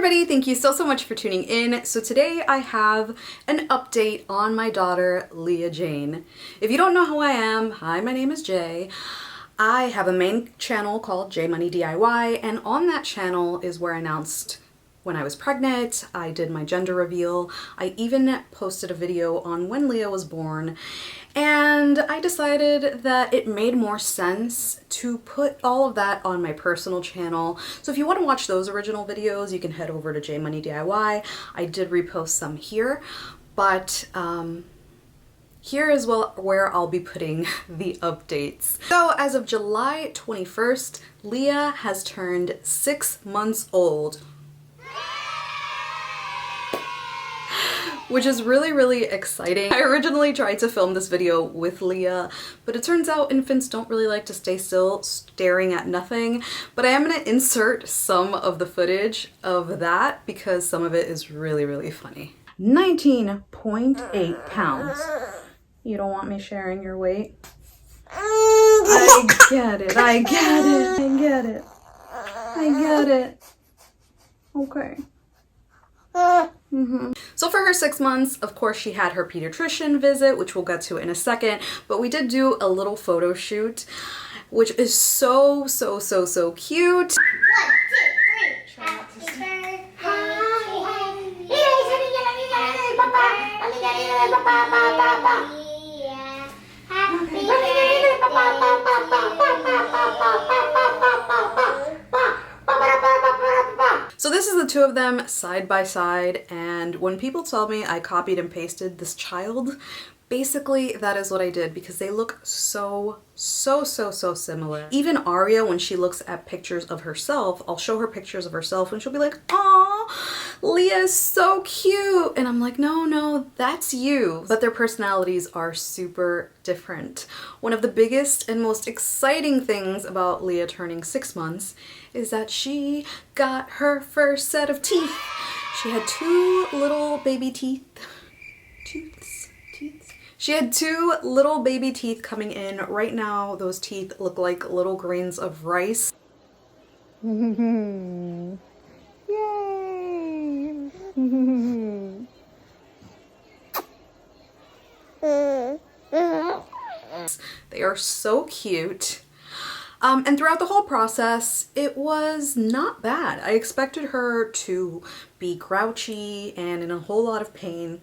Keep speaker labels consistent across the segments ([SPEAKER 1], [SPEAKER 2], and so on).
[SPEAKER 1] everybody, thank you so much for tuning in. So today I have an update on my daughter, Leah Jane. If you don't know who I am, hi, my name is Jay. I have a main channel called J Money DIY, and on that channel is where I announced when I was pregnant. I did my gender reveal. I even posted a video on when Leah was born, and I decided that it made more sense to put all of that on my personal channel. So if you want to watch those original videos, you can head over to J Money DIY. I did repost some here, but here is where I'll be putting the updates. So as of July 21st, Leah has turned 6 months old, which is really, really exciting. I originally tried to film this video with Leah, but it turns out infants don't really like to stay still staring at nothing. But I am gonna insert some of the footage of that because some of it is really, really funny. 19.8 pounds. You don't want me sharing your weight? I get it, I get it, I get it. I get it. Okay. So for her 6 months, of course, she had her pediatrician visit, which we'll get to in a second, but we did do a little photo shoot, which is so cute. 1, 2, 3. Try not to say. So this is the two of them side by side, and when people tell me I copied and pasted this child, basically that is what I did because they look so similar. Even Aria, when she looks at pictures of herself, I'll show her pictures of herself and she'll be like, "Aw, Leah is so cute." And I'm like, no, that's you. But their personalities are super different. One of the biggest and most exciting things about Leah turning 6 months is that she got her first set of teeth. She had 2 little baby teeth. She had 2 little baby teeth coming in. Right now, those teeth look like little grains of rice. Yay! They are so cute. And throughout the whole process, it was not bad. I expected her to be grouchy and in a whole lot of pain,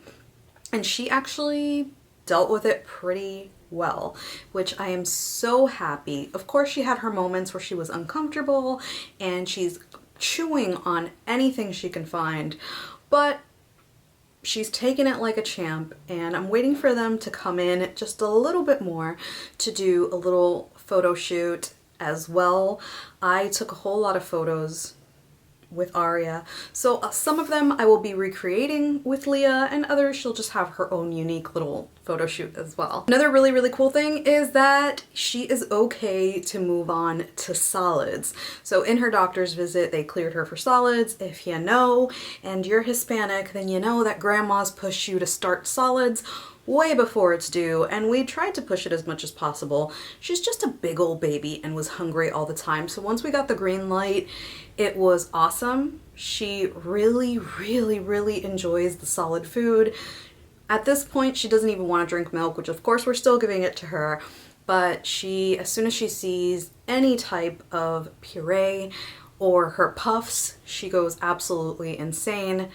[SPEAKER 1] and she actually dealt with it pretty well, which I am so happy. Of course, she had her moments where she was uncomfortable and she's chewing on anything she can find, but she's taken it like a champ, and I'm waiting for them to come in just a little bit more to do a little photo shoot as well. I took a whole lot of photos with Aria, so some of them I will be recreating with Leah, and others she'll just have her own unique little photo shoot as well. Another really cool thing is that she is okay to move on to solids. So in her doctor's visit, they cleared her for solids. If you know and you're Hispanic, then you know that grandmas push you to start solids way before it's due, and we tried to push it as much as possible. She's just a big old baby and was hungry all the time, so once we got the green light, it was awesome. She really enjoys the solid food. At this point, she doesn't even want to drink milk, which of course we're still giving it to her, but as soon as she sees any type of puree or her puffs, she goes absolutely insane.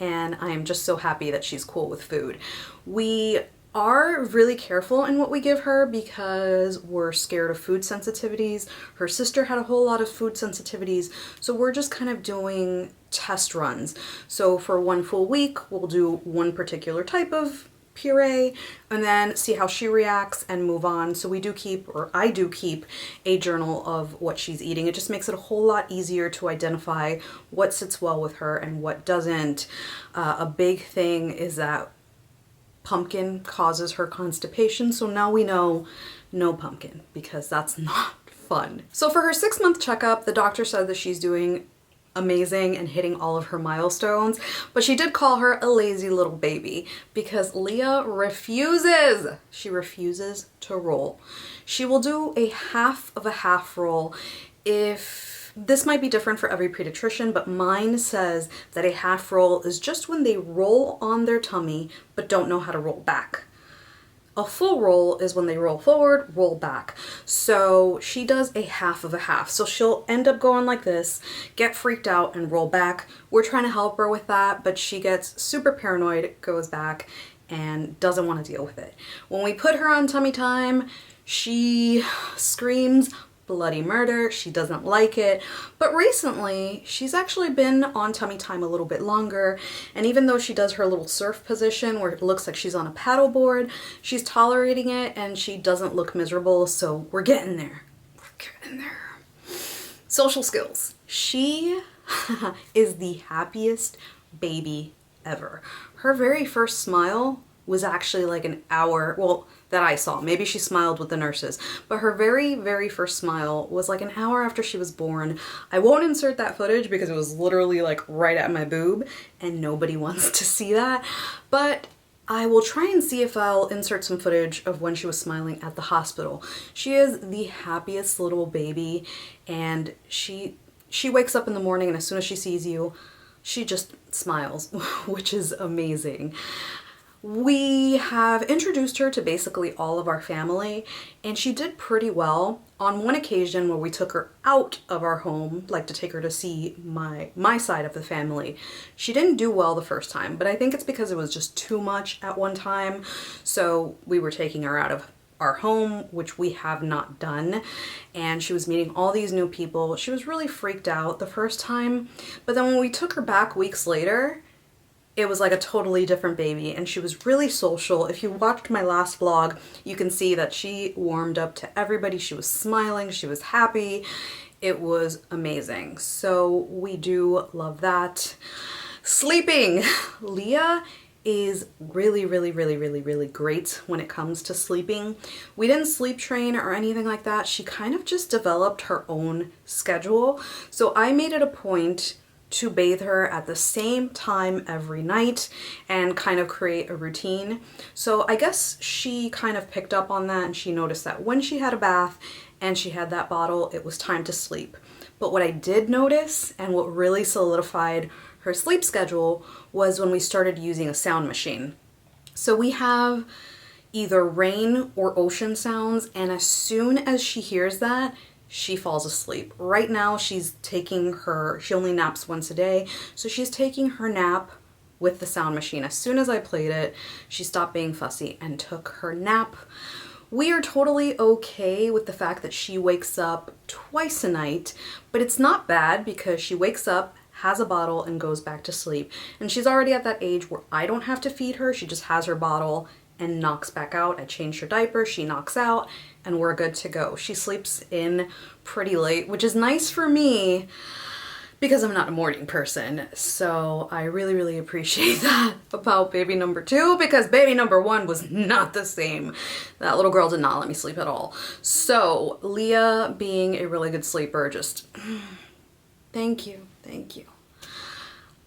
[SPEAKER 1] And I am just so happy that she's cool with food. We are really careful in what we give her because we're scared of food sensitivities. Her sister had a whole lot of food sensitivities, so we're just kind of doing test runs. So for 1 full week, we'll do one particular type of puree and then see how she reacts and move on. So we do keep, or I do keep, a journal of what she's eating. It just makes it a whole lot easier to identify what sits well with her and what doesn't. A big thing is that pumpkin causes her constipation, so now we know no pumpkin because that's not fun. So for her 6-month checkup, the doctor said that she's doing amazing and hitting all of her milestones, but she did call her a lazy little baby because Leah refuses. She refuses to roll. She will do a half of a half roll if This might be different for every pediatrician, but mine says that a half roll is just when they roll on their tummy but don't know how to roll back. A full roll is when they roll forward, roll back. So she does a half of a half. So she'll end up going like this, get freaked out and roll back. We're trying to help her with that, but she gets super paranoid, goes back, and doesn't want to deal with it. When we put her on tummy time, she screams bloody murder. She doesn't like it. But recently, she's actually been on tummy time a little bit longer. And even though she does her little surf position where it looks like she's on a paddleboard, she's tolerating it and she doesn't look miserable. So we're getting there. We're getting there. Social skills. She is the happiest baby ever. Her very first smile was actually like an hour, well, that I saw. Maybe she smiled with the nurses, but her very, very first smile was like an hour after she was born. I won't insert that footage because it was literally like right at my boob and nobody wants to see that, but I will try and see if I'll insert some footage of when she was smiling at the hospital. She is the happiest little baby, and she wakes up in the morning and as soon as she sees you, she just smiles, which is amazing. We have introduced her to basically all of our family, and she did pretty well. On one occasion where we took her out of our home, like to take her to see my side of the family, she didn't do well the first time, but I think it's because it was just too much at one time. So we were taking her out of our home, which we have not done, and she was meeting all these new people. She was really freaked out the first time, but then when we took her back weeks later, it was like a totally different baby, and she was really social. If you watched my last vlog, you can see that she warmed up to everybody. She was smiling, she was happy. It was amazing. So we do love that. Sleeping. Leah is really, really, really, really, really great when it comes to sleeping. We didn't sleep train or anything like that. She kind of just developed her own schedule. So I made it a point to bathe her at the same time every night and kind of create a routine. So I guess she kind of picked up on that, and she noticed that when she had a bath and she had that bottle, it was time to sleep. But what I did notice, and what really solidified her sleep schedule, was when we started using a sound machine. So we have either rain or ocean sounds, and as soon as she hears that, she falls asleep. Right now she's taking she only naps once a day, so she's taking her nap with the sound machine. As soon as I played it, she stopped being fussy and took her nap. We are totally okay with the fact that she wakes up twice a night, but it's not bad because she wakes up, has a bottle, and goes back to sleep. And she's already at that age where I don't have to feed her. She just has her bottle and knocks back out. I change her diaper, she knocks out, and we're good to go. She sleeps in pretty late, which is nice for me because I'm not a morning person. So I really, really appreciate that about baby number 2, because baby number 1 was not the same. That little girl did not let me sleep at all. So Leah, being a really good sleeper, just thank you, thank you.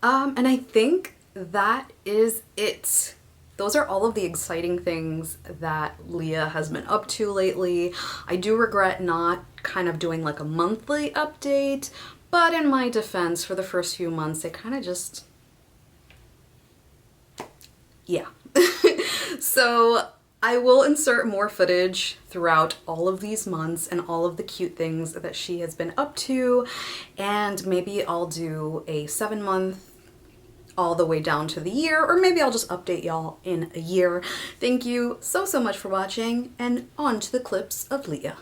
[SPEAKER 1] And I think that is it. Those are all of the exciting things that Leah has been up to lately. I do regret not kind of doing like a monthly update, but in my defense, for the first few months, it kind of just, yeah. So I will insert more footage throughout all of these months and all of the cute things that she has been up to, and maybe I'll do a 7-month all the way down to the year, or maybe I'll just update y'all in a year. Thank you so much for watching, and on to the clips of Leah.